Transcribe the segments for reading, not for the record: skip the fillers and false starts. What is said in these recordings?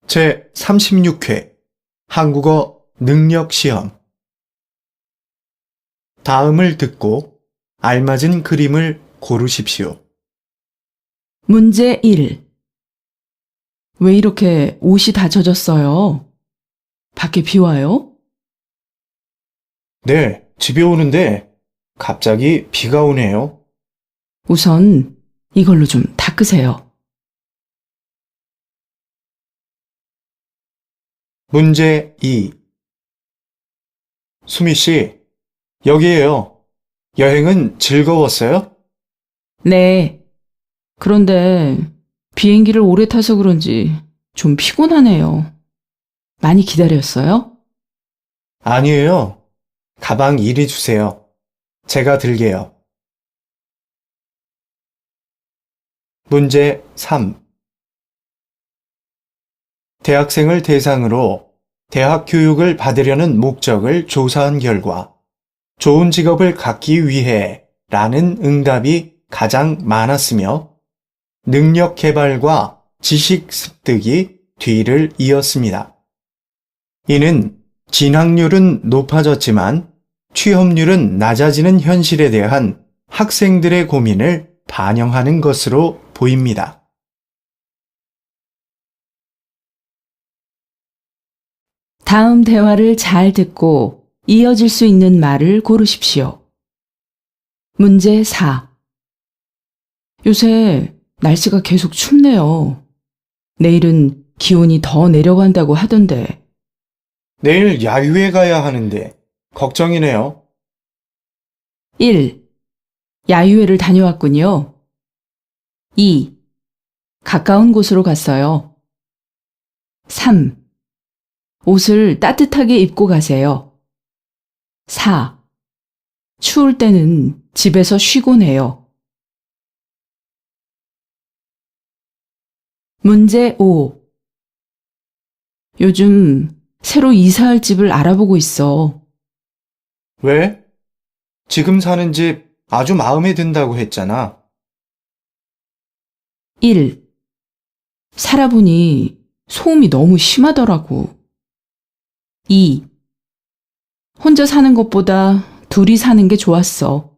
제36회 한국어 능력시험. 다음을 듣고 알맞은 그림을 고르십시오. 문제 1. 왜 이렇게 옷이 다 젖었어요? 밖에 비 와요? 네, 집에 오는데 갑자기 비가 오네요. 우선 이걸로 좀 닦으세요. 문제 2. 수미 씨, 여기에요. 여행은 즐거웠어요? 네. 그런데 비행기를 오래 타서 그런지 좀 피곤하네요. 많이 기다렸어요? 아니에요. 가방 이리 주세요. 제가 들게요. 문제 3. 대학생을 대상으로 대학 교육을 받으려는 목적을 조사한 결과 좋은 직업을 갖기 위해 라는 응답이 가장 많았으며 능력 개발과 지식 습득이 뒤를 이었습니다. 이는 진학률은 높아졌지만 취업률은 낮아지는 현실에 대한 학생들의 고민을 반영하는 것으로 보입니다. 다음 대화를 잘 듣고 이어질 수 있는 말을 고르십시오. 문제 4. 요새 날씨가 계속 춥네요. 내일은 기온이 더 내려간다고 하던데. 내일 야유회 가야 하는데 걱정이네요. 1. 야유회를 다녀왔군요. 2. 가까운 곳으로 갔어요. 3. 옷을 따뜻하게 입고 가세요. 4. 추울 때는 집에서 쉬곤 해요. 문제 5. 요즘 새로 이사할 집을 알아보고 있어. 왜? 지금 사는 집 아주 마음에 든다고 했잖아. 1. 살아보니 소음이 너무 심하더라고. 2. 혼자 사는 것보다 둘이 사는 게 좋았어.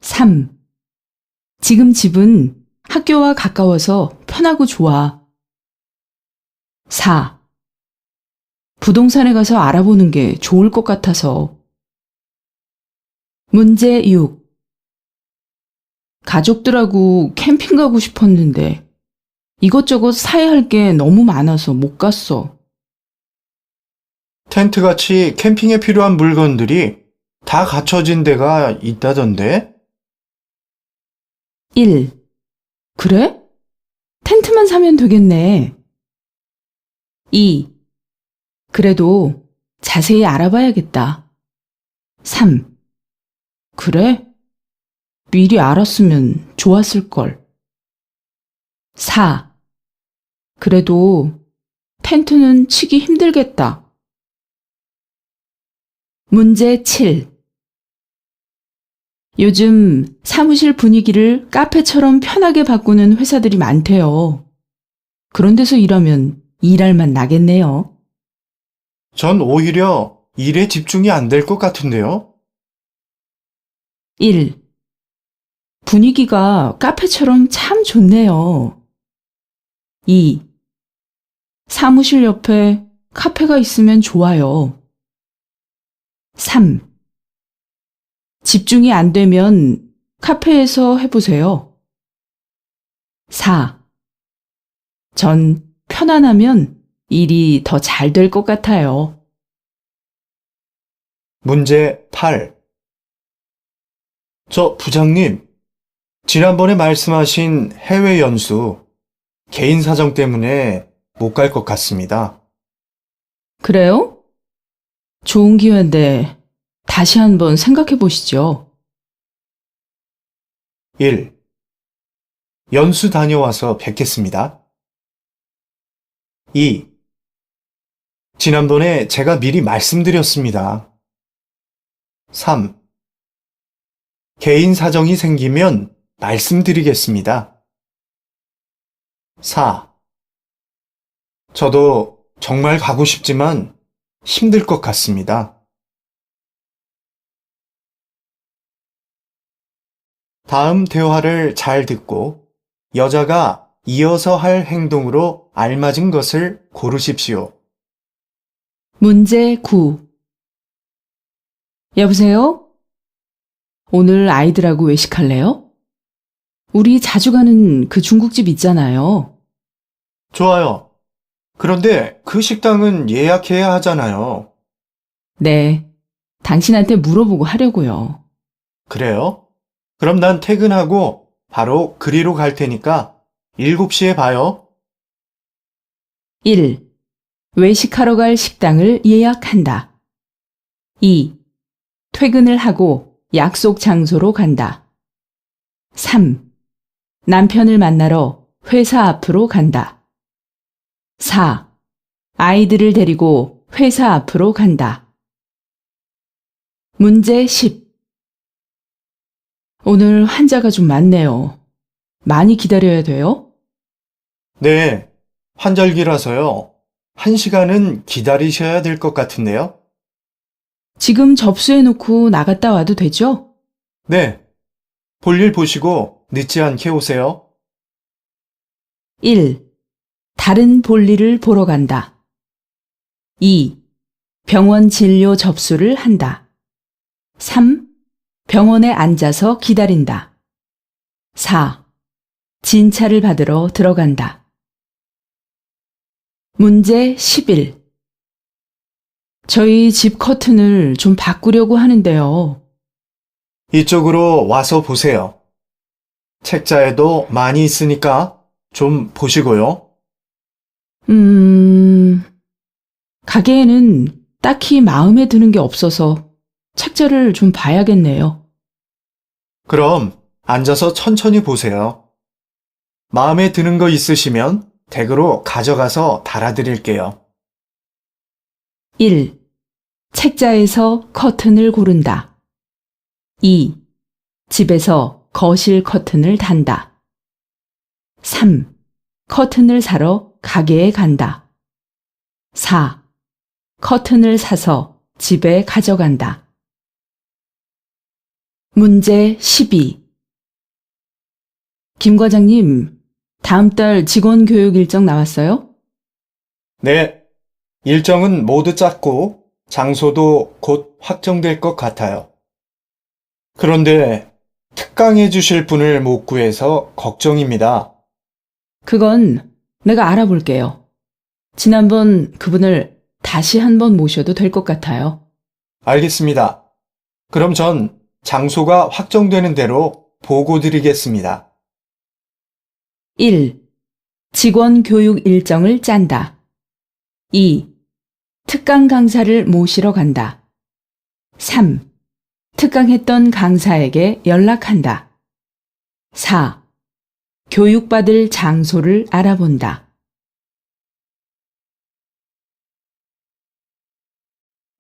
3. 지금 집은 학교와 가까워서 편하고 좋아. 4. 부동산에 가서 알아보는 게 좋을 것 같아서. 문제 6. 가족들하고 캠핑 가고 싶었는데 이것저것 사야 할 게 너무 많아서 못 갔어. 텐트같이 캠핑에 필요한 물건들이 다 갖춰진 데가 있다던데? 1. 그래? 텐트만 사면 되겠네. 2. 그래도 자세히 알아봐야겠다. 3. 그래? 미리 알았으면 좋았을걸. 4. 그래도 텐트는 치기 힘들겠다. 문제 7. 요즘 사무실 분위기를 카페처럼 편하게 바꾸는 회사들이 많대요. 그런 데서 일하면 일할 맛 나겠네요. 전 오히려 일에 집중이 안 될 것 같은데요? 1. 분위기가 카페처럼 참 좋네요. 2. 사무실 옆에 카페가 있으면 좋아요. 3. 집중이 안 되면 카페에서 해보세요. 4. 전 편안하면 일이 더 잘 될 것 같아요. 문제 8. 저 부장님, 지난번에 말씀하신 해외 연수, 개인 사정 때문에 못 갈 것 같습니다. 그래요? 좋은 기회인데 다시 한번 생각해 보시죠. 1. 연수 다녀와서 뵙겠습니다. 2. 지난번에 제가 미리 말씀드렸습니다. 3. 개인 사정이 생기면 말씀드리겠습니다. 4. 저도 정말 가고 싶지만 힘들 것 같습니다. 다음 대화를 잘 듣고 여자가 이어서 할 행동으로 알맞은 것을 고르십시오. 문제 9. 여보세요? 오늘 아이들하고 외식할래요? 우리 자주 가는 그 중국집 있잖아요. 좋아요. 그런데 그 식당은 예약해야 하잖아요. 네. 당신한테 물어보고 하려고요. 그래요? 그럼 난 퇴근하고 바로 그리로 갈 테니까 7시에 봐요. 1. 외식하러 갈 식당을 예약한다. 2. 퇴근을 하고 약속 장소로 간다. 3. 남편을 만나러 회사 앞으로 간다. 4. 아이들을 데리고 회사 앞으로 간다. 문제 10. 오늘 환자가 좀 많네요. 많이 기다려야 돼요? 네, 환절기라서요. 1시간은 기다리셔야 될 것 같은데요. 지금 접수해놓고 나갔다 와도 되죠? 네, 볼일 보시고 늦지 않게 오세요. 1. 다른 볼일을 보러 간다. 2. 병원 진료 접수를 한다. 3. 병원에 앉아서 기다린다. 4. 진찰을 받으러 들어간다. 문제 11. 저희 집 커튼을 좀 바꾸려고 하는데요. 이쪽으로 와서 보세요. 책자에도 많이 있으니까 좀 보시고요. 가게에는 딱히 마음에 드는 게 없어서 책자를 좀 봐야겠네요. 그럼 앉아서 천천히 보세요. 마음에 드는 거 있으시면 댁으로 가져가서 달아드릴게요. 1. 책자에서 커튼을 고른다. 2. 집에서 거실 커튼을 단다. 3. 커튼을 사러 가게에 간다. 4. 커튼을 사서 집에 가져간다. 문제 12. 김 과장님, 다음 달 직원 교육 일정 나왔어요? 네, 일정은 모두 짰고 장소도 곧 확정될 것 같아요. 그런데 특강해 주실 분을 못 구해서 걱정입니다. 그건 내가 알아볼게요. 지난번 그분을 다시 한번 모셔도 될 것 같아요. 알겠습니다. 그럼 전 장소가 확정되는 대로 보고 드리겠습니다. 1. 직원 교육 일정을 짠다. 2. 특강 강사를 모시러 간다. 3. 특강했던 강사에게 연락한다. 4. 교육받을 장소를 알아본다.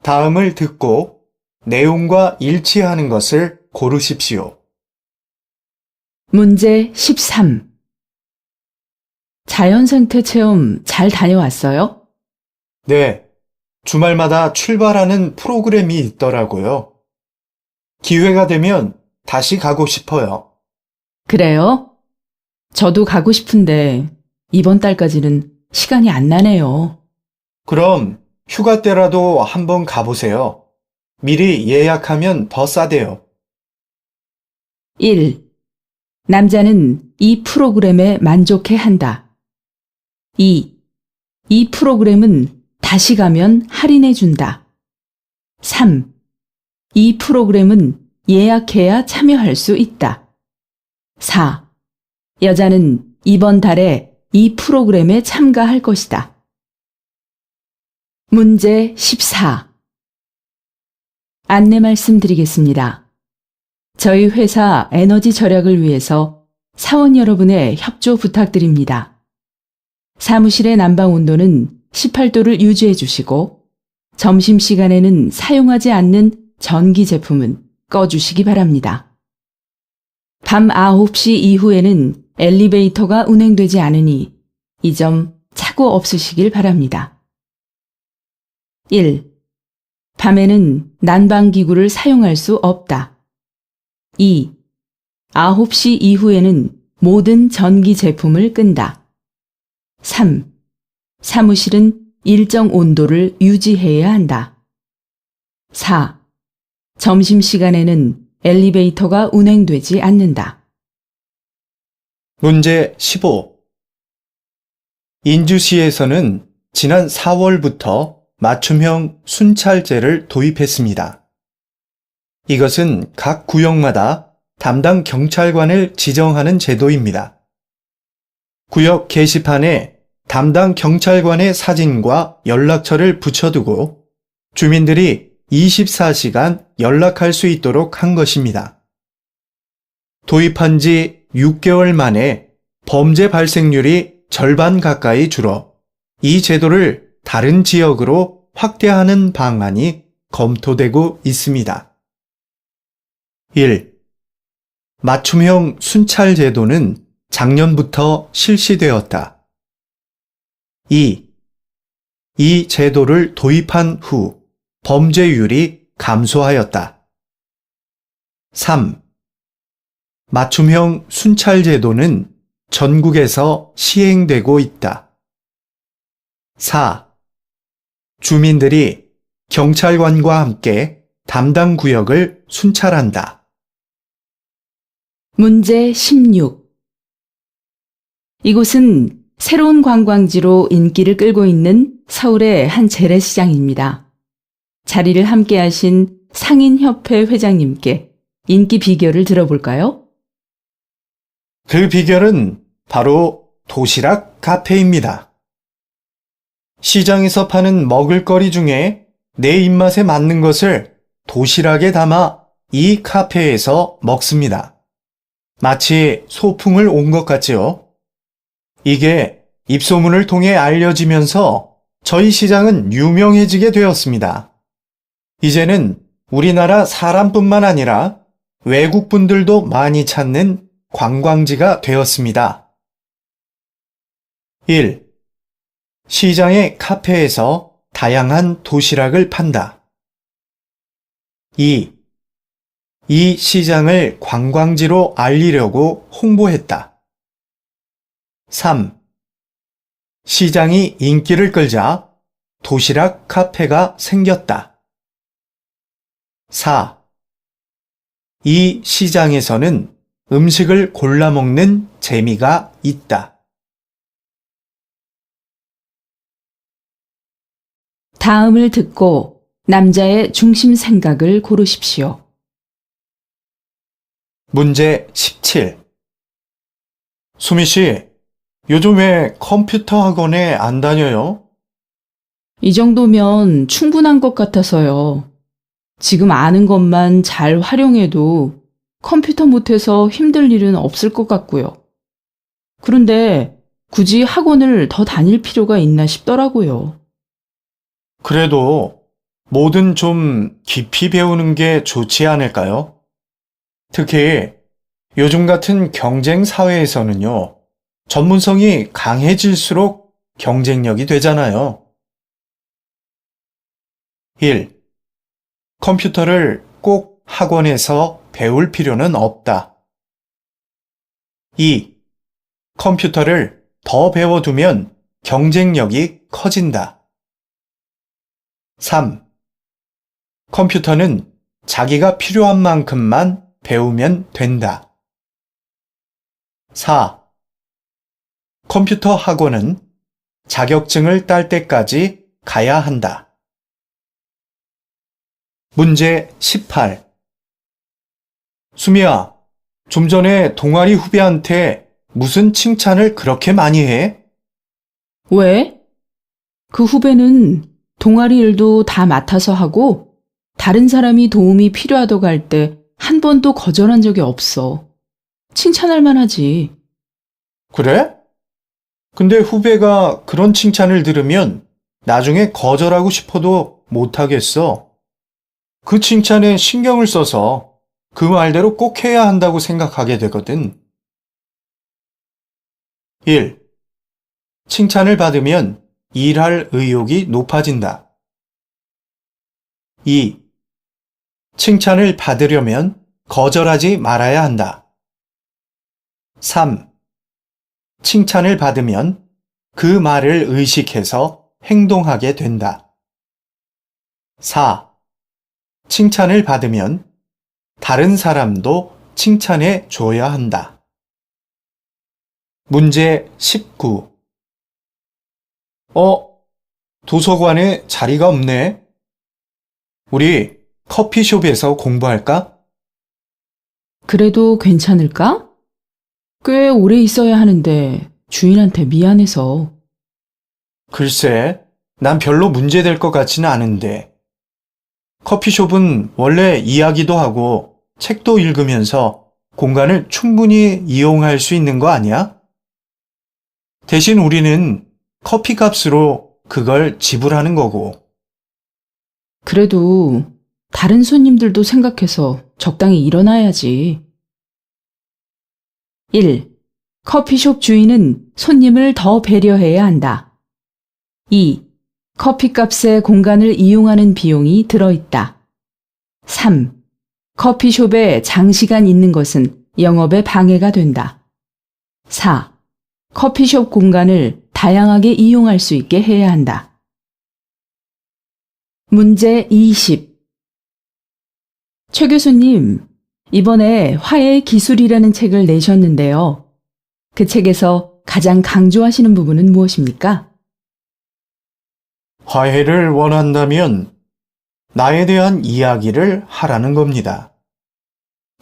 다음을 듣고 내용과 일치하는 것을 고르십시오. 문제 13. 자연생태 체험 잘 다녀왔어요? 네, 주말마다 출발하는 프로그램이 있더라고요. 기회가 되면 다시 가고 싶어요. 그래요? 저도 가고 싶은데 이번 달까지는 시간이 안 나네요. 그럼 휴가 때라도 한번 가보세요. 미리 예약하면 더 싸대요. 1. 남자는 이 프로그램에 만족해 한다. 2. 이 프로그램은 다시 가면 할인해 준다. 3. 이 프로그램은 예약해야 참여할 수 있다. 4. 여자는 이번 달에 이 프로그램에 참가할 것이다. 문제 14. 안내 말씀드리겠습니다. 저희 회사 에너지 절약을 위해서 사원 여러분의 협조 부탁드립니다. 사무실의 난방 온도는 18도를 유지해 주시고 점심시간에는 사용하지 않는 전기 제품은 꺼주시기 바랍니다. 밤 9시 이후에는 엘리베이터가 운행되지 않으니 이 점 사고 없으시길 바랍니다. 1. 밤에는 난방기구를 사용할 수 없다. 2. 9시 이후에는 모든 전기 제품을 끈다. 3. 사무실은 일정 온도를 유지해야 한다. 4. 점심시간에는 엘리베이터가 운행되지 않는다. 문제 15. 인주시에서는 지난 4월부터 맞춤형 순찰제를 도입했습니다. 이것은 각 구역마다 담당 경찰관을 지정하는 제도입니다. 구역 게시판에 담당 경찰관의 사진과 연락처를 붙여두고 주민들이 24시간 연락할 수 있도록 한 것입니다. 도입한 지 6개월 만에 범죄 발생률이 절반 가까이 줄어 이 제도를 다른 지역으로 확대하는 방안이 검토되고 있습니다. 1. 맞춤형 순찰 제도는 작년부터 실시되었다. 2. 이 제도를 도입한 후 범죄율이 감소하였다. 3. 맞춤형 순찰 제도는 전국에서 시행되고 있다. 4. 주민들이 경찰관과 함께 담당 구역을 순찰한다. 문제 16. 이곳은 새로운 관광지로 인기를 끌고 있는 서울의 한 재래시장입니다. 자리를 함께 하신 상인협회 회장님께 인기 비결을 들어볼까요? 그 비결은 바로 도시락 카페입니다. 시장에서 파는 먹을거리 중에 내 입맛에 맞는 것을 도시락에 담아 이 카페에서 먹습니다. 마치 소풍을 온 것 같지요? 이게 입소문을 통해 알려지면서 저희 시장은 유명해지게 되었습니다. 이제는 우리나라 사람뿐만 아니라 외국 분들도 많이 찾는 관광지가 되었습니다. 1. 시장의 카페에서 다양한 도시락을 판다. 2. 이 시장을 관광지로 알리려고 홍보했다. 3. 시장이 인기를 끌자 도시락 카페가 생겼다. 4. 이 시장에서는 음식을 골라 먹는 재미가 있다. 다음을 듣고 남자의 중심 생각을 고르십시오. 문제 17. 수미 씨, 요즘 왜 컴퓨터 학원에 안 다녀요? 이 정도면 충분한 것 같아서요. 지금 아는 것만 잘 활용해도 컴퓨터 못해서 힘들 일은 없을 것 같고요. 그런데 굳이 학원을 더 다닐 필요가 있나 싶더라고요. 그래도 뭐든 좀 깊이 배우는 게 좋지 않을까요? 특히 요즘 같은 경쟁 사회에서는요, 전문성이 강해질수록 경쟁력이 되잖아요. 1. 컴퓨터를 꼭 학원에서 배울 필요는 없다. 2. 컴퓨터를 더 배워두면 경쟁력이 커진다. 3. 컴퓨터는 자기가 필요한 만큼만 배우면 된다. 4. 컴퓨터 학원은 자격증을 딸 때까지 가야 한다. 문제 18. 수미야, 좀 전에 동아리 후배한테 무슨 칭찬을 그렇게 많이 해? 왜? 그 후배는 동아리 일도 다 맡아서 하고 다른 사람이 도움이 필요하다고 할 때 한 번도 거절한 적이 없어. 칭찬할 만하지. 그래? 근데 후배가 그런 칭찬을 들으면 나중에 거절하고 싶어도 못하겠어. 그 칭찬에 신경을 써서 그 말대로 꼭 해야 한다고 생각하게 되거든. 1. 칭찬을 받으면 일할 의욕이 높아진다. 2. 칭찬을 받으려면 거절하지 말아야 한다. 3. 칭찬을 받으면 그 말을 의식해서 행동하게 된다. 4. 칭찬을 받으면 다른 사람도 칭찬해 줘야 한다. 문제 19. 도서관에 자리가 없네. 우리 커피숍에서 공부할까? 그래도 괜찮을까? 꽤 오래 있어야 하는데 주인한테 미안해서. 글쎄, 난 별로 문제될 것 같지는 않은데. 커피숍은 원래 이야기도 하고 책도 읽으면서 공간을 충분히 이용할 수 있는 거 아니야? 대신 우리는 커피 값으로 그걸 지불하는 거고. 그래도 다른 손님들도 생각해서 적당히 일어나야지. 1. 커피숍 주인은 손님을 더 배려해야 한다. 2. 커피값에 공간을 이용하는 비용이 들어있다. 3. 커피숍에 장시간 있는 것은 영업에 방해가 된다. 4. 커피숍 공간을 다양하게 이용할 수 있게 해야 한다. 문제 20. 최 교수님, 이번에 화해의 기술이라는 책을 내셨는데요. 그 책에서 가장 강조하시는 부분은 무엇입니까? 화해를 원한다면 나에 대한 이야기를 하라는 겁니다.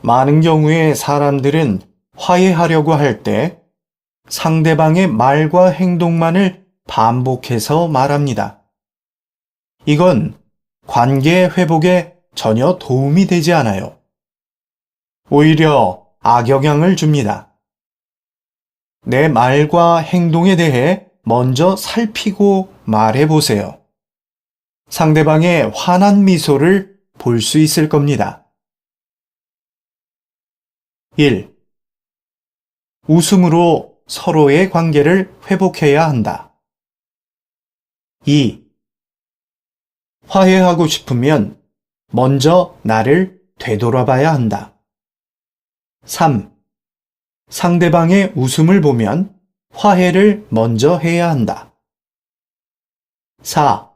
많은 경우에 사람들은 화해하려고 할 때 상대방의 말과 행동만을 반복해서 말합니다. 이건 관계 회복에 전혀 도움이 되지 않아요. 오히려 악영향을 줍니다. 내 말과 행동에 대해 먼저 살피고 말해보세요. 상대방의 환한 미소를 볼 수 있을 겁니다. 1. 웃음으로 서로의 관계를 회복해야 한다. 2. 화해하고 싶으면 먼저 나를 되돌아봐야 한다. 3. 상대방의 웃음을 보면 화해를 먼저 해야 한다. 4.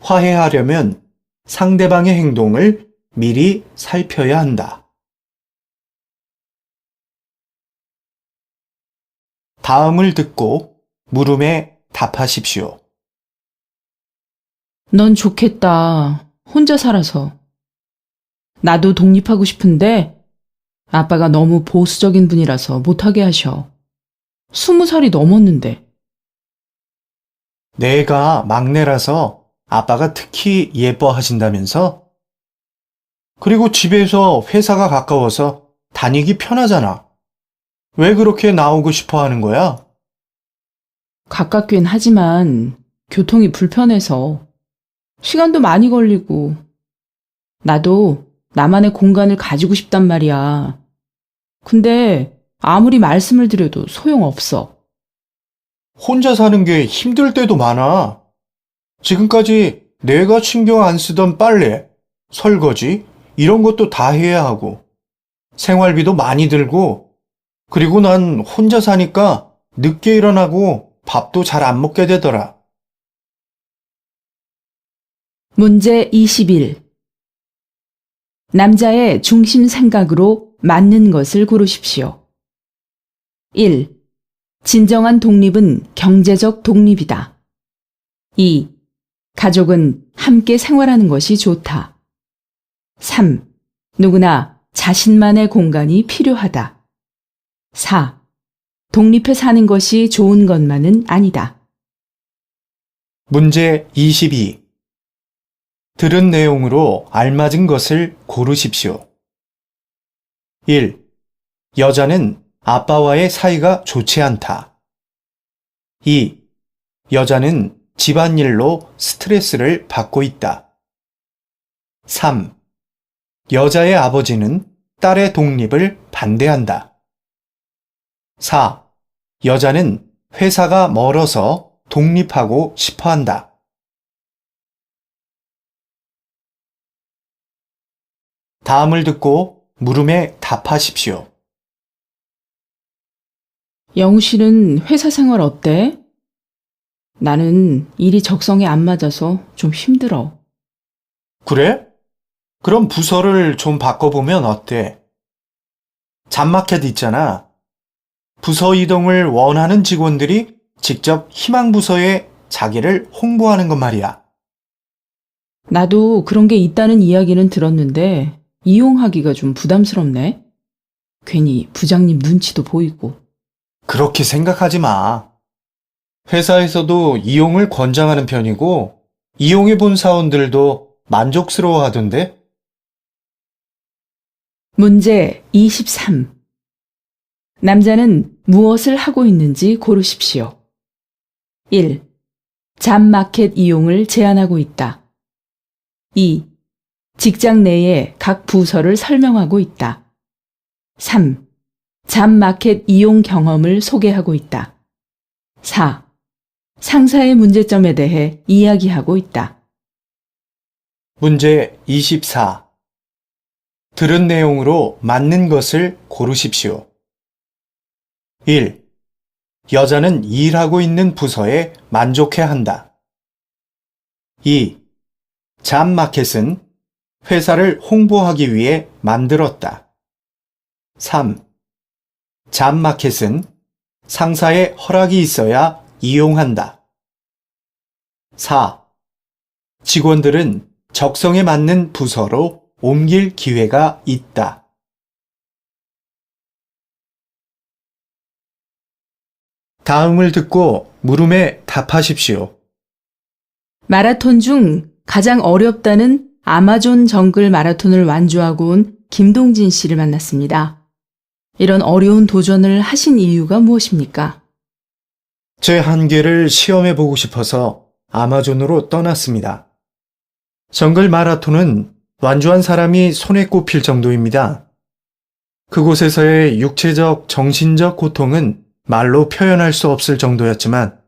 화해하려면 상대방의 행동을 미리 살펴야 한다. 다음을 듣고 물음에 답하십시오. 넌 좋겠다. 혼자 살아서. 나도 독립하고 싶은데 아빠가 너무 보수적인 분이라서 못하게 하셔. 20살이 넘었는데. 내가 막내라서 아빠가 특히 예뻐하신다면서? 그리고 집에서 회사가 가까워서 다니기 편하잖아. 왜 그렇게 나오고 싶어 하는 거야? 가깝긴 하지만 교통이 불편해서 시간도 많이 걸리고 나도 나만의 공간을 가지고 싶단 말이야. 근데 아무리 말씀을 드려도 소용없어. 혼자 사는 게 힘들 때도 많아. 지금까지 내가 신경 안 쓰던 빨래, 설거지, 이런 것도 다 해야 하고, 생활비도 많이 들고, 그리고 난 혼자 사니까 늦게 일어나고 밥도 잘 안 먹게 되더라. 문제 21. 남자의 중심 생각으로 맞는 것을 고르십시오. 1. 진정한 독립은 경제적 독립이다. 2. 가족은 함께 생활하는 것이 좋다. 3. 누구나 자신만의 공간이 필요하다. 4. 독립해 사는 것이 좋은 것만은 아니다. 문제 22. 들은 내용으로 알맞은 것을 고르십시오. 1. 여자는 아빠와의 사이가 좋지 않다. 2. 여자는 집안일로 스트레스를 받고 있다. 3. 여자의 아버지는 딸의 독립을 반대한다. 4. 여자는 회사가 멀어서 독립하고 싶어 한다. 다음을 듣고 물음에 답하십시오. 영우 씨는 회사 생활 어때? 나는 일이 적성에 안 맞아서 좀 힘들어. 그래? 그럼 부서를 좀 바꿔보면 어때? 잡마켓 있잖아. 부서 이동을 원하는 직원들이 직접 희망 부서에 자기를 홍보하는 것 말이야. 나도 그런 게 있다는 이야기는 들었는데 이용하기가 좀 부담스럽네. 괜히 부장님 눈치도 보이고. 그렇게 생각하지 마. 회사에서도 이용을 권장하는 편이고, 이용해 본 사원들도 만족스러워 하던데? 문제 23. 남자는 무엇을 하고 있는지 고르십시오. 1. 잡마켓 이용을 제안하고 있다. 2. 직장 내에 각 부서를 설명하고 있다. 3. 잡마켓 이용 경험을 소개하고 있다. 4. 상사의 문제점에 대해 이야기하고 있다. 문제 24. 들은 내용으로 맞는 것을 고르십시오. 1. 여자는 일하고 있는 부서에 만족해 한다. 2. 잡마켓은 회사를 홍보하기 위해 만들었다. 3. 잡마켓은 상사의 허락이 있어야 이용한다. 4. 직원들은 적성에 맞는 부서로 옮길 기회가 있다. 다음을 듣고 물음에 답하십시오. 마라톤 중 가장 어렵다는 아마존 정글 마라톤을 완주하고 온 김동진 씨를 만났습니다. 이런 어려운 도전을 하신 이유가 무엇입니까? 제 한계를 시험해 보고 싶어서 아마존으로 떠났습니다. 정글 마라톤은 완주한 사람이 손에 꼽힐 정도입니다. 그곳에서의 육체적, 정신적 고통은 말로 표현할 수 없을 정도였지만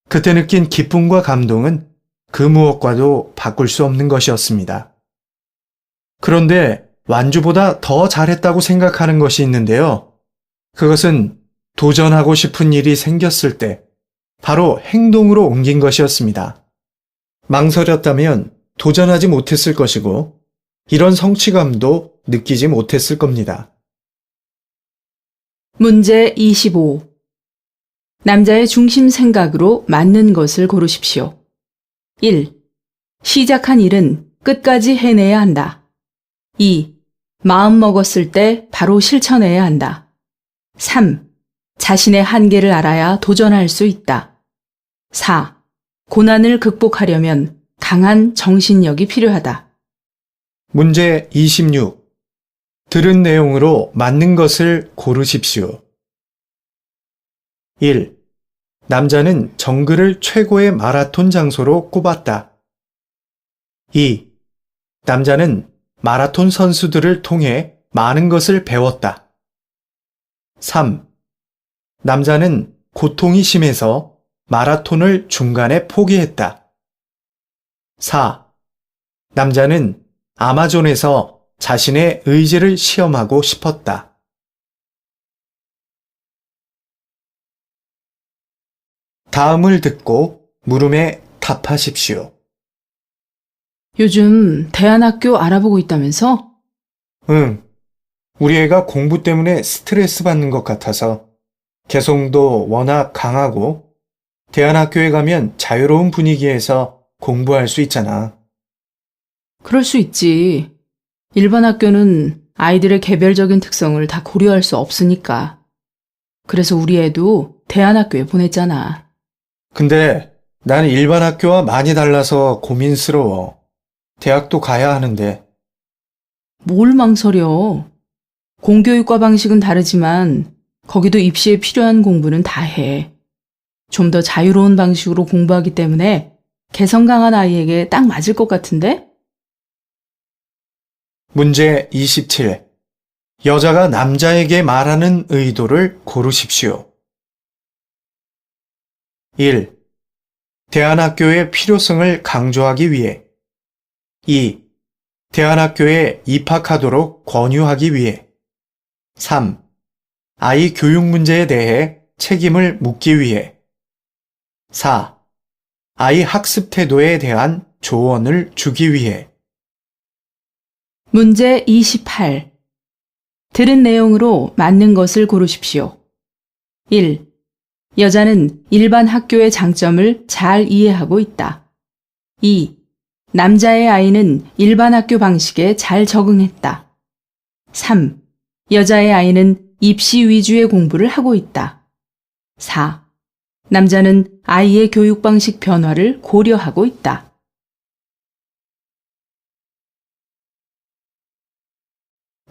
그때 느낀 기쁨과 감동은 그 무엇과도 바꿀 수 없는 것이었습니다. 그런데 완주보다 더 잘했다고 생각하는 것이 있는데요. 그것은 도전하고 싶은 일이 생겼을 때 바로 행동으로 옮긴 것이었습니다. 망설였다면 도전하지 못했을 것이고 이런 성취감도 느끼지 못했을 겁니다. 문제 25. 남자의 중심 생각으로 맞는 것을 고르십시오. 1. 시작한 일은 끝까지 해내야 한다. 2. 마음 먹었을 때 바로 실천해야 한다. 3. 자신의 한계를 알아야 도전할 수 있다. 4. 고난을 극복하려면 강한 정신력이 필요하다. 문제 26. 들은 내용으로 맞는 것을 고르십시오. 1. 남자는 정글을 최고의 마라톤 장소로 꼽았다. 2. 남자는 마라톤 선수들을 통해 많은 것을 배웠다. 3. 남자는 고통이 심해서 마라톤을 중간에 포기했다. 4. 남자는 아마존에서 자신의 의지를 시험하고 싶었다. 다음을 듣고 물음에 답하십시오. 요즘 대안학교 알아보고 있다면서? 응. 우리 애가 공부 때문에 스트레스 받는 것 같아서 개성도 워낙 강하고 대안학교에 가면 자유로운 분위기에서 공부할 수 있잖아. 그럴 수 있지. 일반 학교는 아이들의 개별적인 특성을 다 고려할 수 없으니까. 그래서 우리 애도 대안학교에 보냈잖아. 근데 난 일반 학교와 많이 달라서 고민스러워. 대학도 가야 하는데. 뭘 망설여. 공교육과 방식은 다르지만 거기도 입시에 필요한 공부는 다 해. 좀 더 자유로운 방식으로 공부하기 때문에 개성 강한 아이에게 딱 맞을 것 같은데? 문제 27. 여자가 남자에게 말하는 의도를 고르십시오. 1. 대안학교의 필요성을 강조하기 위해. 2. 대안학교에 입학하도록 권유하기 위해. 3. 아이 교육 문제에 대해 책임을 묻기 위해. 4. 아이 학습 태도에 대한 조언을 주기 위해. 문제 28. 들은 내용으로 맞는 것을 고르십시오. 1. 여자는 일반 학교의 장점을 잘 이해하고 있다. 2. 남자의 아이는 일반 학교 방식에 잘 적응했다. 3. 여자의 아이는 입시 위주의 공부를 하고 있다. 4. 남자는 아이의 교육 방식 변화를 고려하고 있다.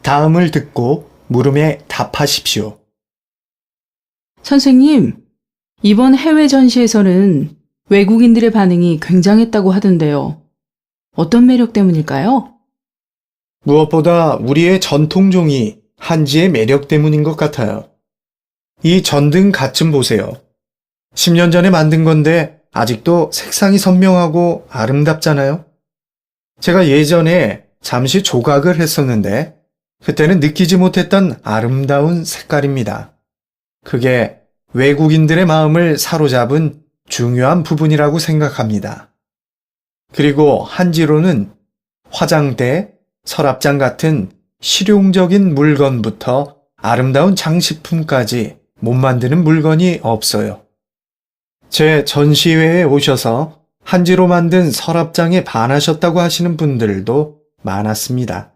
다음을 듣고 물음에 답하십시오. 선생님, 이번 해외 전시에서는 외국인들의 반응이 굉장했다고 하던데요. 어떤 매력 때문일까요? 무엇보다 우리의 전통종이 한지의 매력 때문인 것 같아요. 이 전등 갓 좀 보세요. 10년 전에 만든 건데 아직도 색상이 선명하고 아름답잖아요. 제가 예전에 잠시 조각을 했었는데 그때는 느끼지 못했던 아름다운 색깔입니다. 그게 외국인들의 마음을 사로잡은 중요한 부분이라고 생각합니다. 그리고 한지로는 화장대, 서랍장 같은 실용적인 물건부터 아름다운 장식품까지 못 만드는 물건이 없어요. 제 전시회에 오셔서 한지로 만든 서랍장에 반하셨다고 하시는 분들도 많았습니다.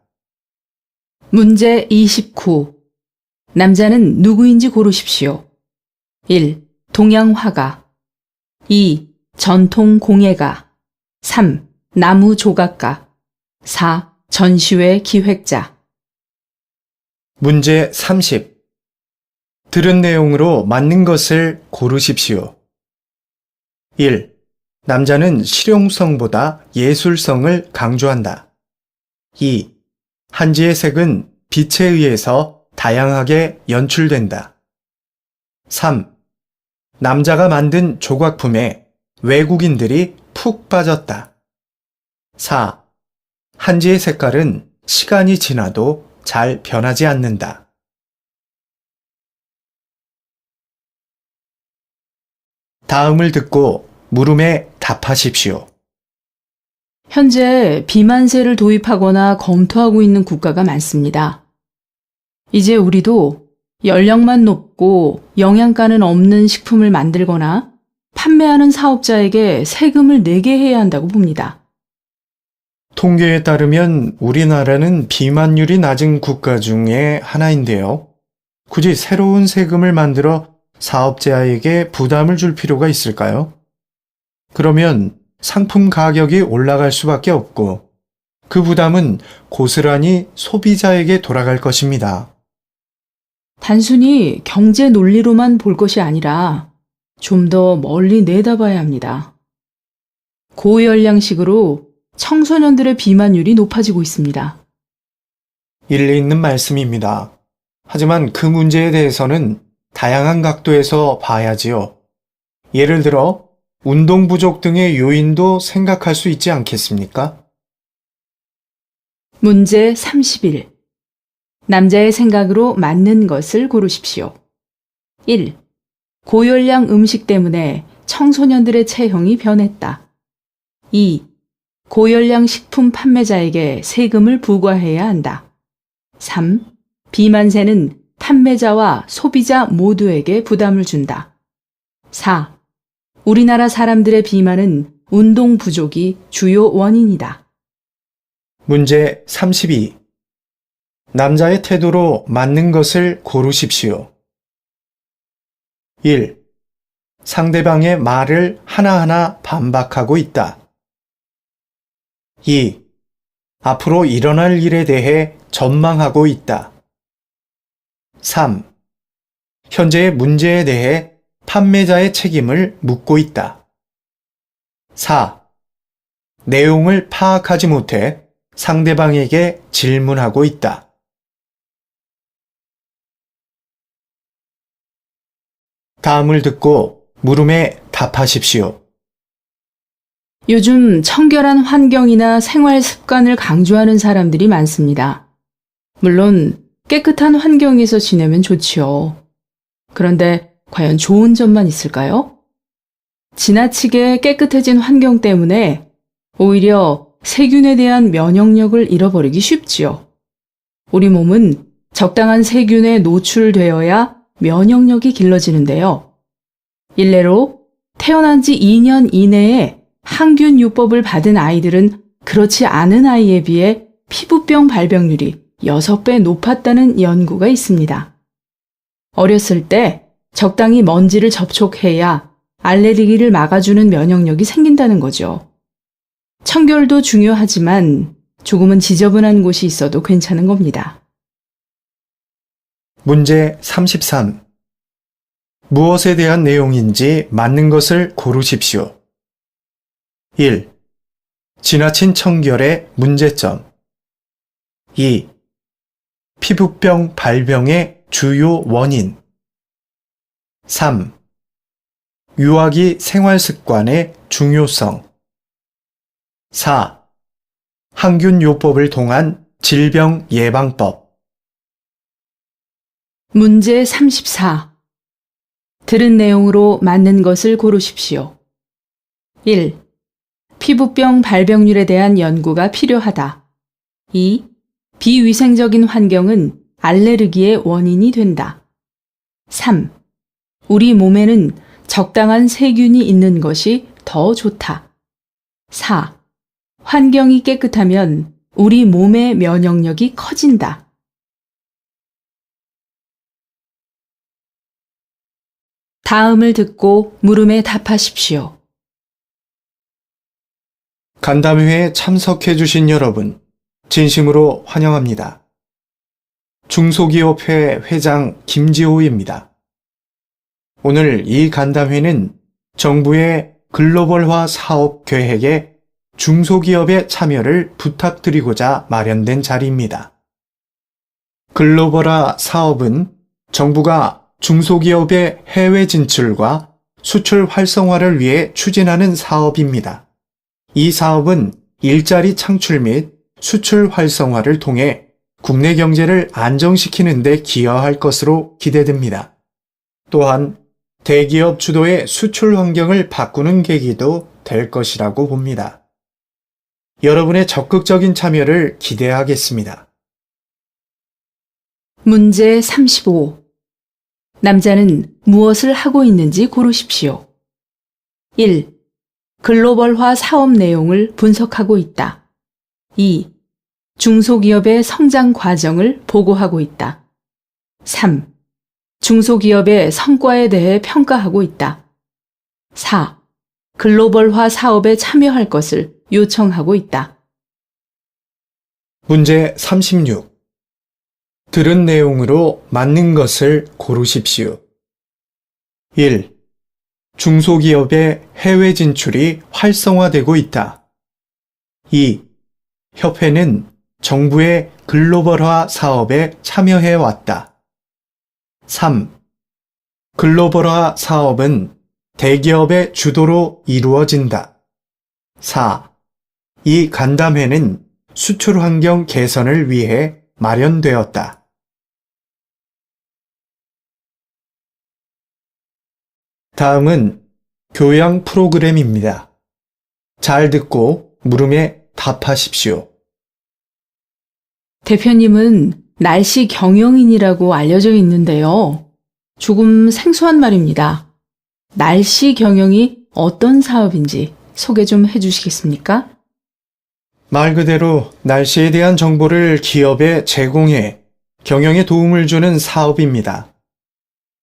문제 29. 남자는 누구인지 고르십시오. 1. 동양 화가. 2. 전통 공예가. 3. 나무 조각가. 4. 전시회 기획자. 문제 30. 들은 내용으로 맞는 것을 고르십시오. 1. 남자는 실용성보다 예술성을 강조한다. 2. 한지의 색은 빛에 의해서 다양하게 연출된다. 3. 남자가 만든 조각품에 외국인들이 푹 빠졌다. 4. 한지의 색깔은 시간이 지나도 잘 변하지 않는다. 다음을 듣고 물음에 답하십시오. 현재 비만세를 도입하거나 검토하고 있는 국가가 많습니다. 이제 우리도 연령만 높고 영양가는 없는 식품을 만들거나 판매하는 사업자에게 세금을 내게 해야 한다고 봅니다. 통계에 따르면 우리나라는 비만율이 낮은 국가 중에 하나인데요. 굳이 새로운 세금을 만들어 사업자에게 부담을 줄 필요가 있을까요? 그러면 상품 가격이 올라갈 수밖에 없고 그 부담은 고스란히 소비자에게 돌아갈 것입니다. 단순히 경제 논리로만 볼 것이 아니라 좀 더 멀리 내다봐야 합니다. 고연령식으로 청소년들의 비만율이 높아지고 있습니다. 일리 있는 말씀입니다. 하지만 그 문제에 대해서는 다양한 각도에서 봐야지요. 예를 들어 운동 부족 등의 요인도 생각할 수 있지 않겠습니까? 문제 31. 남자의 생각으로 맞는 것을 고르십시오. 1. 고열량 음식 때문에 청소년들의 체형이 변했다. 2. 고열량 식품 판매자에게 세금을 부과해야 한다. 3. 비만세는 판매자와 소비자 모두에게 부담을 준다. 4. 우리나라 사람들의 비만은 운동 부족이 주요 원인이다. 문제 32. 남자의 태도로 맞는 것을 고르십시오. 1. 상대방의 말을 하나하나 반박하고 있다. 2. 앞으로 일어날 일에 대해 전망하고 있다. 3. 현재의 문제에 대해 판매자의 책임을 묻고 있다. 4. 내용을 파악하지 못해 상대방에게 질문하고 있다. 다음을 듣고 물음에 답하십시오. 요즘 청결한 환경이나 생활 습관을 강조하는 사람들이 많습니다. 물론 깨끗한 환경에서 지내면 좋지요. 그런데 과연 좋은 점만 있을까요? 지나치게 깨끗해진 환경 때문에 오히려 세균에 대한 면역력을 잃어버리기 쉽지요. 우리 몸은 적당한 세균에 노출되어야 면역력이 길러지는데요. 일례로 태어난 지 2년 이내에 항균요법을 받은 아이들은 그렇지 않은 아이에 비해 피부병 발병률이 6배 높았다는 연구가 있습니다. 어렸을 때 적당히 먼지를 접촉해야 알레르기를 막아주는 면역력이 생긴다는 거죠. 청결도 중요하지만 조금은 지저분한 곳이 있어도 괜찮은 겁니다. 문제 33. 무엇에 대한 내용인지 맞는 것을 고르십시오. 1. 지나친 청결의 문제점. 2. 피부병 발병의 주요 원인. 3. 유아기 생활습관의 중요성. 4. 항균요법을 통한 질병 예방법. 문제 34. 들은 내용으로 맞는 것을 고르십시오. 1. 피부병 발병률에 대한 연구가 필요하다. 2. 비위생적인 환경은 알레르기의 원인이 된다. 3. 우리 몸에는 적당한 세균이 있는 것이 더 좋다. 4. 환경이 깨끗하면 우리 몸의 면역력이 커진다. 다음을 듣고 물음에 답하십시오. 간담회에 참석해 주신 여러분, 진심으로 환영합니다. 중소기업회 회장 김지호입니다. 오늘 이 간담회는 정부의 글로벌화 사업 계획에 중소기업의 참여를 부탁드리고자 마련된 자리입니다. 글로벌화 사업은 정부가 중소기업의 해외 진출과 수출 활성화를 위해 추진하는 사업입니다. 이 사업은 일자리 창출 및 수출 활성화를 통해 국내 경제를 안정시키는 데 기여할 것으로 기대됩니다. 또한 대기업 주도의 수출 환경을 바꾸는 계기도 될 것이라고 봅니다. 여러분의 적극적인 참여를 기대하겠습니다. 문제 35. 남자는 무엇을 하고 있는지 고르십시오. 1. 글로벌화 사업 내용을 분석하고 있다. 2. 중소기업의 성장 과정을 보고하고 있다. 3. 중소기업의 성과에 대해 평가하고 있다. 4. 글로벌화 사업에 참여할 것을 요청하고 있다. 문제 36. 들은 내용으로 맞는 것을 고르십시오. 1. 중소기업의 해외 진출이 활성화되고 있다. 2. 협회는 정부의 글로벌화 사업에 참여해 왔다. 3. 글로벌화 사업은 대기업의 주도로 이루어진다. 4. 이 간담회는 수출 환경 개선을 위해 마련되었다. 다음은 교양 프로그램입니다. 잘 듣고 물음에 답하십시오. 대표님은 날씨 경영인이라고 알려져 있는데요. 조금 생소한 말입니다. 날씨 경영이 어떤 사업인지 소개 좀 해주시겠습니까? 말 그대로 날씨에 대한 정보를 기업에 제공해 경영에 도움을 주는 사업입니다.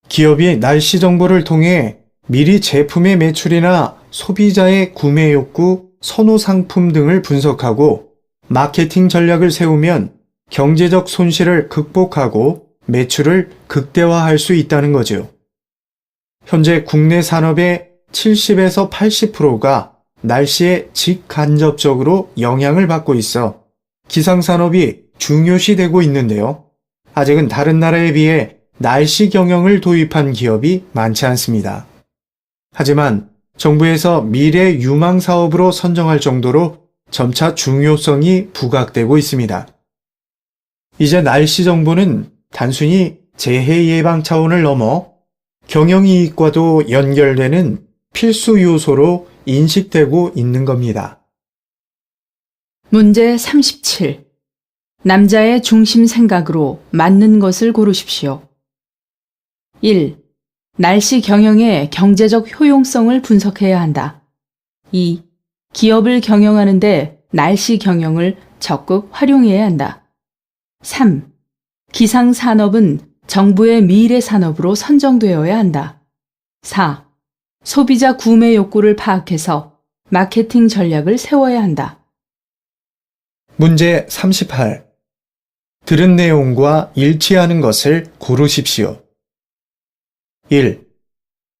기업이 날씨 정보를 통해 미리 제품의 매출이나 소비자의 구매 욕구, 선호 상품 등을 분석하고 마케팅 전략을 세우면 경제적 손실을 극복하고 매출을 극대화할 수 있다는 거죠. 현재 국내 산업의 70에서 80%가 날씨에 직간접적으로 영향을 받고 있어 기상산업이 중요시되고 있는데요. 아직은 다른 나라에 비해 날씨 경영을 도입한 기업이 많지 않습니다. 하지만 정부에서 미래 유망 사업으로 선정할 정도로 점차 중요성이 부각되고 있습니다. 이제 날씨 정보는 단순히 재해 예방 차원을 넘어 경영이익과도 연결되는 필수 요소로 인식되고 있는 겁니다. 문제 37. 남자의 중심 생각으로 맞는 것을 고르십시오. 1. 날씨 경영의 경제적 효용성을 분석해야 한다. 2. 기업을 경영하는데 날씨 경영을 적극 활용해야 한다. 3. 기상 산업은 정부의 미래 산업으로 선정되어야 한다. 4. 소비자 구매 욕구를 파악해서 마케팅 전략을 세워야 한다. 문제 38. 들은 내용과 일치하는 것을 고르십시오. 1.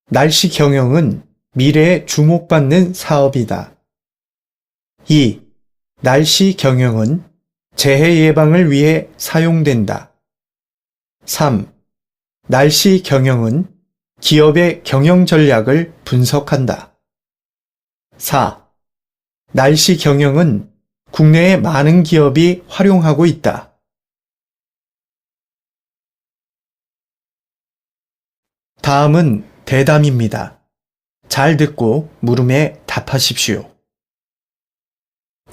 날씨 경영은 미래에 주목받는 사업이다. 2. 날씨 경영은 재해 예방을 위해 사용된다. 3. 날씨 경영은 기업의 경영 전략을 분석한다. 4. 날씨 경영은 국내의 많은 기업이 활용하고 있다. 다음은 대담입니다. 잘 듣고 물음에 답하십시오.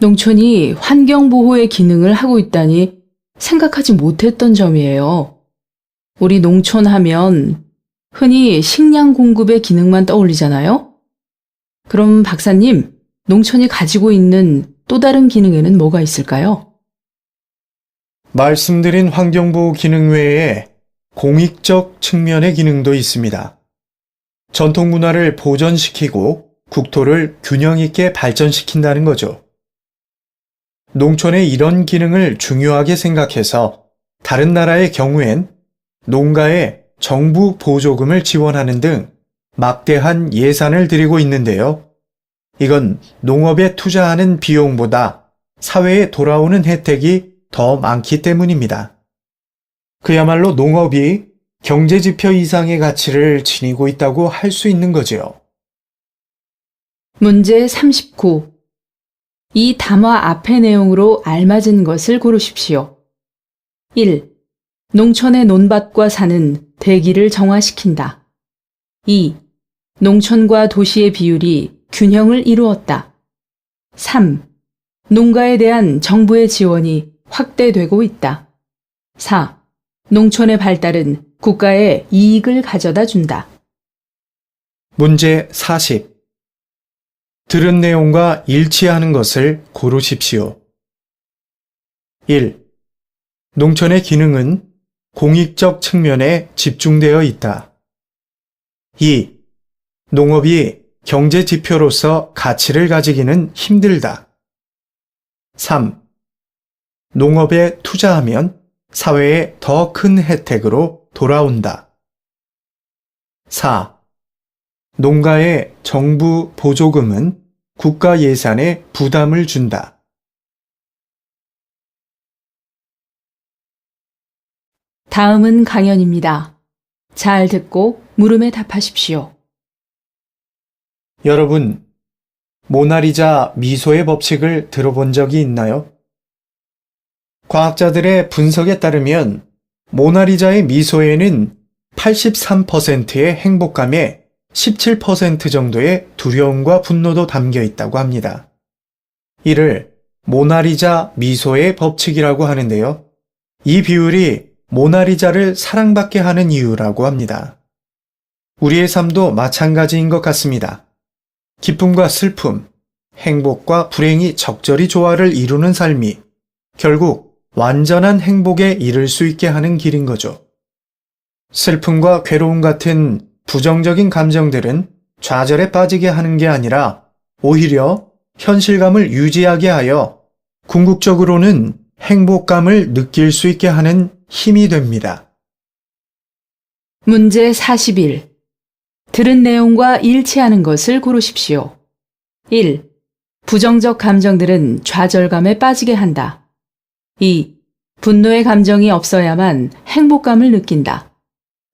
농촌이 환경보호의 기능을 하고 있다니 생각하지 못했던 점이에요. 우리 농촌 하면 흔히 식량 공급의 기능만 떠올리잖아요? 그럼 박사님, 농촌이 가지고 있는 또 다른 기능에는 뭐가 있을까요? 말씀드린 환경보호 기능 외에 공익적 측면의 기능도 있습니다. 전통 문화를 보존시키고 국토를 균형 있게 발전시킨다는 거죠. 농촌의 이런 기능을 중요하게 생각해서 다른 나라의 경우엔 농가에 정부 보조금을 지원하는 등 막대한 예산을 들이고 있는데요. 이건 농업에 투자하는 비용보다 사회에 돌아오는 혜택이 더 많기 때문입니다. 그야말로 농업이 경제지표 이상의 가치를 지니고 있다고 할 수 있는 거지요. 문제 39. 이 담화 앞의 내용으로 알맞은 것을 고르십시오. 1. 농촌의 논밭과 산은 대기를 정화시킨다. 2. 농촌과 도시의 비율이 균형을 이루었다. 3. 농가에 대한 정부의 지원이 확대되고 있다. 4. 농촌의 발달은 국가에 이익을 가져다 준다. 문제 40. 들은 내용과 일치하는 것을 고르십시오. 1. 농촌의 기능은 공익적 측면에 집중되어 있다. 2. 농업이 경제 지표로서 가치를 가지기는 힘들다. 3. 농업에 투자하면 사회에 더 큰 혜택으로 돌아온다. 4. 농가의 정부 보조금은 국가 예산에 부담을 준다. 다음은 강연입니다. 잘 듣고 물음에 답하십시오. 여러분, 모나리자 미소의 법칙을 들어본 적이 있나요? 과학자들의 분석에 따르면 모나리자의 미소에는 83%의 행복감에 17% 정도의 두려움과 분노도 담겨 있다고 합니다. 이를 모나리자 미소의 법칙이라고 하는데요. 이 비율이 모나리자를 사랑받게 하는 이유라고 합니다. 우리의 삶도 마찬가지인 것 같습니다. 기쁨과 슬픔, 행복과 불행이 적절히 조화를 이루는 삶이 결국 완전한 행복에 이를 수 있게 하는 길인 거죠. 슬픔과 괴로움 같은 부정적인 감정들은 좌절에 빠지게 하는 게 아니라 오히려 현실감을 유지하게 하여 궁극적으로는 행복감을 느낄 수 있게 하는 힘이 됩니다. 문제 41. 들은 내용과 일치하는 것을 고르십시오. 1. 부정적 감정들은 좌절감에 빠지게 한다. 2. 분노의 감정이 없어야만 행복감을 느낀다.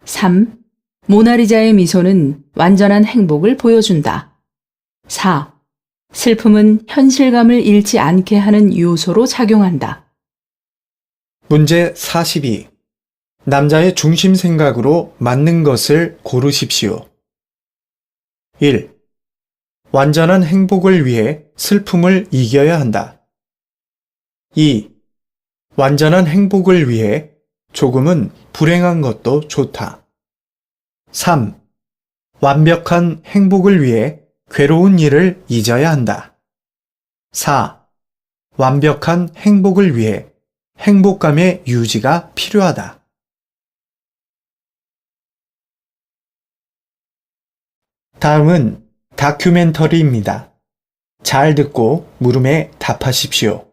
3. 모나리자의 미소는 완전한 행복을 보여준다. 4. 슬픔은 현실감을 잃지 않게 하는 요소로 작용한다. 문제 42. 남자의 중심 생각으로 맞는 것을 고르십시오. 1. 완전한 행복을 위해 슬픔을 이겨야 한다. 2. 완전한 행복을 위해 조금은 불행한 것도 좋다. 3. 완벽한 행복을 위해 괴로운 일을 잊어야 한다. 4. 완벽한 행복을 위해 행복감의 유지가 필요하다. 다음은 다큐멘터리입니다. 잘 듣고 물음에 답하십시오.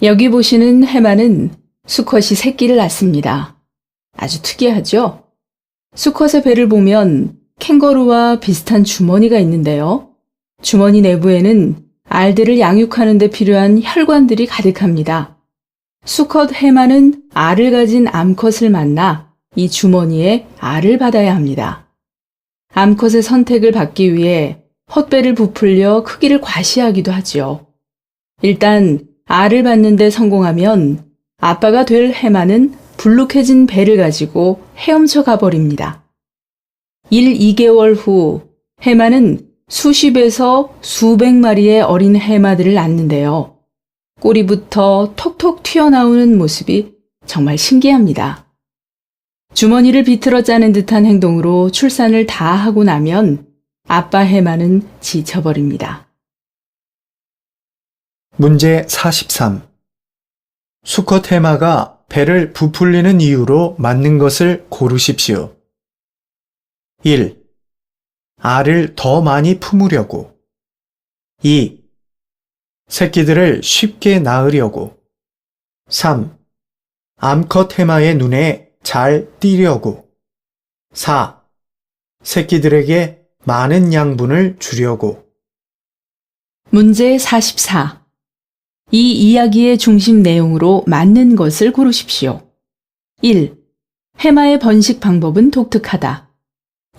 여기 보시는 해마는 수컷이 새끼를 낳습니다. 아주 특이하죠? 수컷의 배를 보면 캥거루와 비슷한 주머니가 있는데요. 주머니 내부에는 알들을 양육하는 데 필요한 혈관들이 가득합니다. 수컷 해마는 알을 가진 암컷을 만나 이 주머니에 알을 받아야 합니다. 암컷의 선택을 받기 위해 헛배를 부풀려 크기를 과시하기도 하죠. 일단 알을 받는 데 성공하면 아빠가 될 해마는 불룩해진 배를 가지고 헤엄쳐 가버립니다. 2개월 후 해마는 수십에서 수백 마리의 어린 해마들을 낳는데요. 꼬리부터 톡톡 튀어나오는 모습이 정말 신기합니다. 주머니를 비틀어 짜는 듯한 행동으로 출산을 다 하고 나면 아빠 해마는 지쳐버립니다. 문제 43. 수컷 해마가 배를 부풀리는 이유로 맞는 것을 고르십시오. 1. 알을 더 많이 품으려고. 2. 새끼들을 쉽게 낳으려고. 3. 암컷 해마의 눈에 잘 띄려고. 4. 새끼들에게 많은 양분을 주려고. 문제 44. 이 이야기의 중심 내용으로 맞는 것을 고르십시오. 1. 해마의 번식 방법은 독특하다.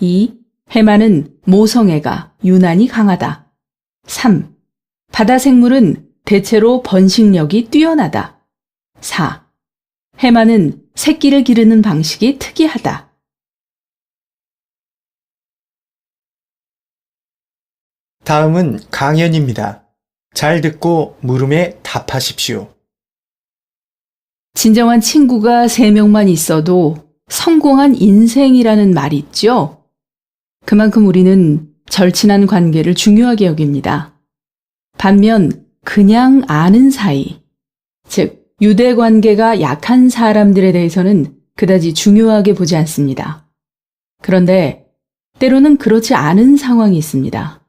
2. 해마는 모성애가 유난히 강하다. 3. 바다 생물은 대체로 번식력이 뛰어나다. 4. 해마는 새끼를 기르는 방식이 특이하다. 다음은 강연입니다. 잘 듣고 물음에 답하십시오. 진정한 친구가 3명만 있어도 성공한 인생이라는 말이 있죠? 그만큼 우리는 절친한 관계를 중요하게 여깁니다. 반면 그냥 아는 사이, 즉 유대 관계가 약한 사람들에 대해서는 그다지 중요하게 보지 않습니다. 그런데 때로는 그렇지 않은 상황이 있습니다.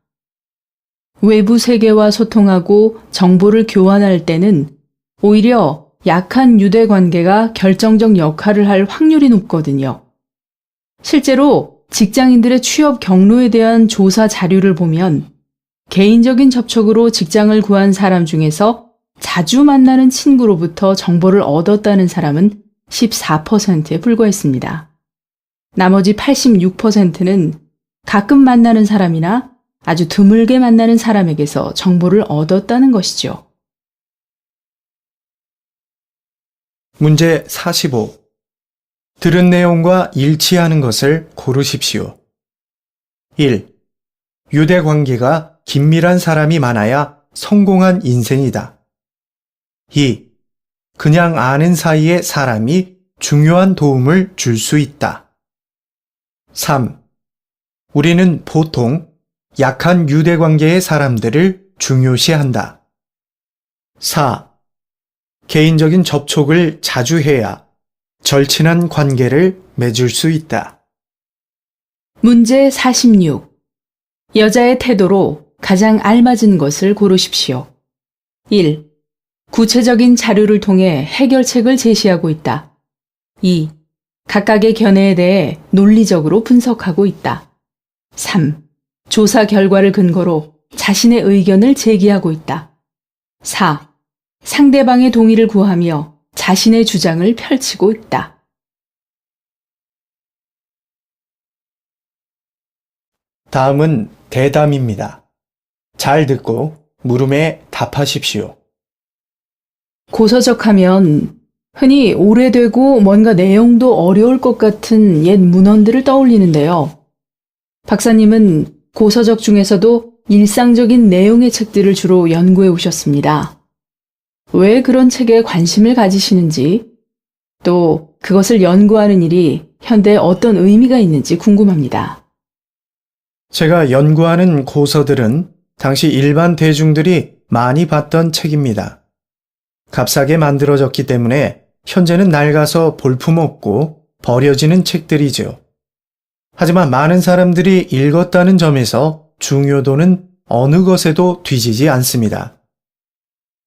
외부 세계와 소통하고 정보를 교환할 때는 오히려 약한 유대 관계가 결정적 역할을 할 확률이 높거든요. 실제로 직장인들의 취업 경로에 대한 조사 자료를 보면 개인적인 접촉으로 직장을 구한 사람 중에서 자주 만나는 친구로부터 정보를 얻었다는 사람은 14%에 불과했습니다. 나머지 86%는 가끔 만나는 사람이나 아주 드물게 만나는 사람에게서 정보를 얻었다는 것이죠. 문제 45. 들은 내용과 일치하는 것을 고르십시오. 1. 유대 관계가 긴밀한 사람이 많아야 성공한 인생이다. 2. 그냥 아는 사이의 사람이 중요한 도움을 줄 수 있다. 3. 우리는 보통 약한 유대 관계의 사람들을 중요시한다. 4. 개인적인 접촉을 자주 해야 절친한 관계를 맺을 수 있다. 문제 46. 여자의 태도로 가장 알맞은 것을 고르십시오. 1. 구체적인 자료를 통해 해결책을 제시하고 있다. 2. 각각의 견해에 대해 논리적으로 분석하고 있다. 3. 조사 결과를 근거로 자신의 의견을 제기하고 있다. 4. 상대방의 동의를 구하며 자신의 주장을 펼치고 있다. 다음은 대담입니다. 잘 듣고 물음에 답하십시오. 고서적하면 흔히 오래되고 뭔가 내용도 어려울 것 같은 옛 문헌들을 떠올리는데요. 박사님은 고서적 중에서도 일상적인 내용의 책들을 주로 연구해 오셨습니다. 왜 그런 책에 관심을 가지시는지, 또 그것을 연구하는 일이 현대에 어떤 의미가 있는지 궁금합니다. 제가 연구하는 고서들은 당시 일반 대중들이 많이 봤던 책입니다. 값싸게 만들어졌기 때문에 현재는 낡아서 볼품없고 버려지는 책들이죠. 하지만 많은 사람들이 읽었다는 점에서 중요도는 어느 것에도 뒤지지 않습니다.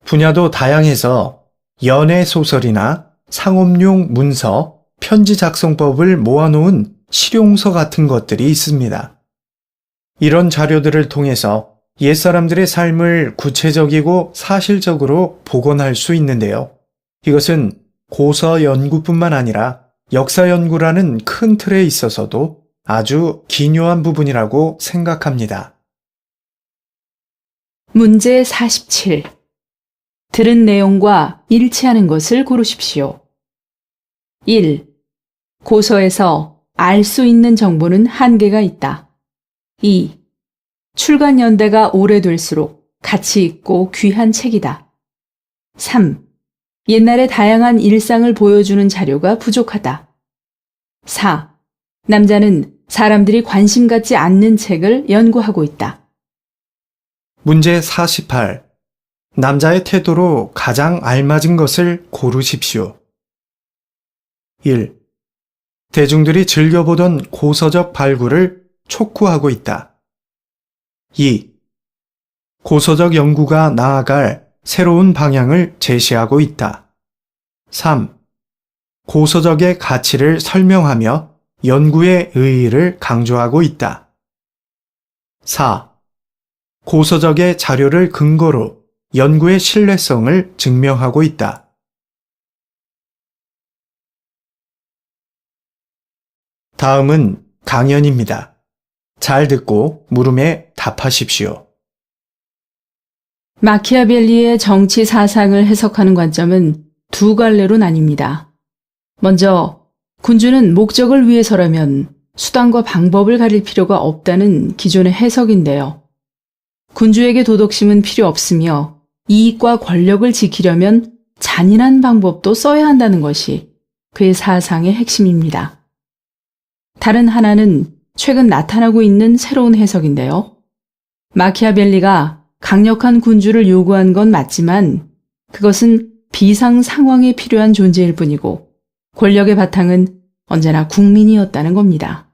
분야도 다양해서 연애 소설이나 상업용 문서, 편지 작성법을 모아놓은 실용서 같은 것들이 있습니다. 이런 자료들을 통해서 옛사람들의 삶을 구체적이고 사실적으로 복원할 수 있는데요. 이것은 고서 연구뿐만 아니라 역사 연구라는 큰 틀에 있어서도 아주 기묘한 부분이라고 생각합니다. 문제 47. 들은 내용과 일치하는 것을 고르십시오. 1. 고서에서 알 수 있는 정보는 한계가 있다. 2. 출간 연대가 오래될수록 가치 있고 귀한 책이다. 3. 옛날의 다양한 일상을 보여주는 자료가 부족하다. 4. 남자는 사람들이 관심 갖지 않는 책을 연구하고 있다. 문제 48. 남자의 태도로 가장 알맞은 것을 고르십시오. 1. 대중들이 즐겨보던 고서적 발굴을 촉구하고 있다. 2. 고서적 연구가 나아갈 새로운 방향을 제시하고 있다. 3. 고서적의 가치를 설명하며 연구의 의의를 강조하고 있다. 4. 고서적의 자료를 근거로 연구의 신뢰성을 증명하고 있다. 다음은 강연입니다. 잘 듣고 물음에 답하십시오. 마키아벨리의 정치 사상을 해석하는 관점은 두 갈래로 나뉩니다. 먼저, 군주는 목적을 위해서라면 수단과 방법을 가릴 필요가 없다는 기존의 해석인데요. 군주에게 도덕심은 필요 없으며 이익과 권력을 지키려면 잔인한 방법도 써야 한다는 것이 그의 사상의 핵심입니다. 다른 하나는 최근 나타나고 있는 새로운 해석인데요. 마키아벨리가 강력한 군주를 요구한 건 맞지만 그것은 비상 상황에 필요한 존재일 뿐이고 권력의 바탕은 언제나 국민이었다는 겁니다.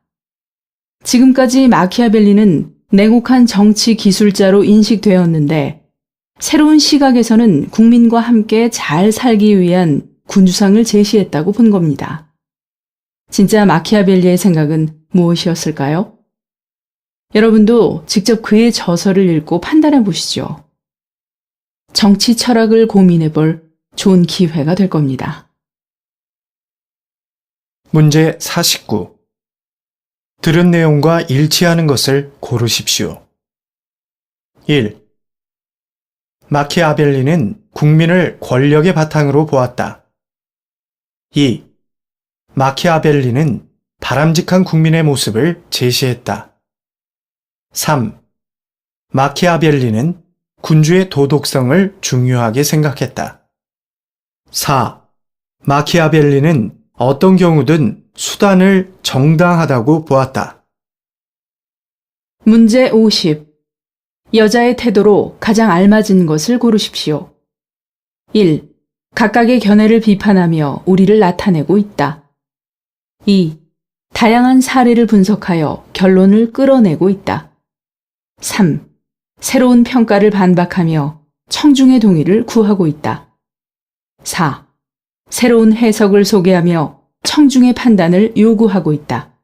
지금까지 마키아벨리는 냉혹한 정치 기술자로 인식되었는데 새로운 시각에서는 국민과 함께 잘 살기 위한 군주상을 제시했다고 본 겁니다. 진짜 마키아벨리의 생각은 무엇이었을까요? 여러분도 직접 그의 저서를 읽고 판단해 보시죠. 정치 철학을 고민해 볼 좋은 기회가 될 겁니다. 문제 49. 들은 내용과 일치하는 것을 고르십시오. 1. 마키아벨리는 국민을 권력의 바탕으로 보았다. 2. 마키아벨리는 바람직한 국민의 모습을 제시했다. 3. 마키아벨리는 군주의 도덕성을 중요하게 생각했다. 4. 마키아벨리는 어떤 경우든 수단을 정당하다고 보았다. 문제 50. 여자의 태도로 가장 알맞은 것을 고르십시오. 1. 각각의 견해를 비판하며 우리를 나타내고 있다. 2. 다양한 사례를 분석하여 결론을 끌어내고 있다. 3. 새로운 평가를 반박하며 청중의 동의를 구하고 있다. 4. 새로운 해석을 소개하며 청중의 판단을 요구하고 있다.